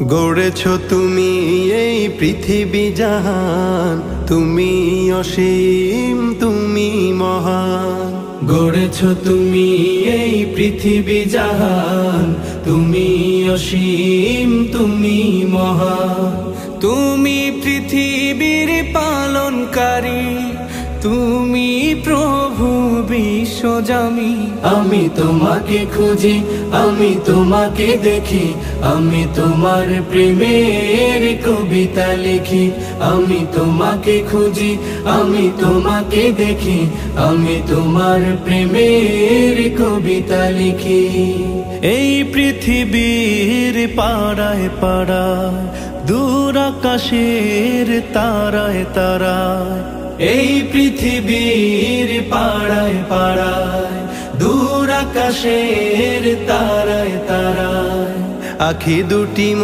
গড়েছো তুমি এই পৃথিবী জাহান, তুমি অসীম তুমি মহান। গড়েছো তুমি এই পৃথিবী জাহান, তুমি অসীম তুমি মহান। তুমি পৃথিবীর পালনকারী, তুমি প্রভু বিশ্বজামি। আমি তোমাকে খুঁজি, আমি তোমাকে দেখি, আমি তোমার প্রেমের কবিতা লিখি। আমি তোমাকে খুঁজি, আমি তোমাকে দেখি, আমি তোমার প্রেমের কবিতা লিখি। এই পৃথিবীর পাড়ায় পাড়ায়, দূর আকাশের তারায় তারায়। এই পৃথিবীর পাড়ায় পাড়ায়, দূর আকাশের তারায় তারায়। আখি দুটি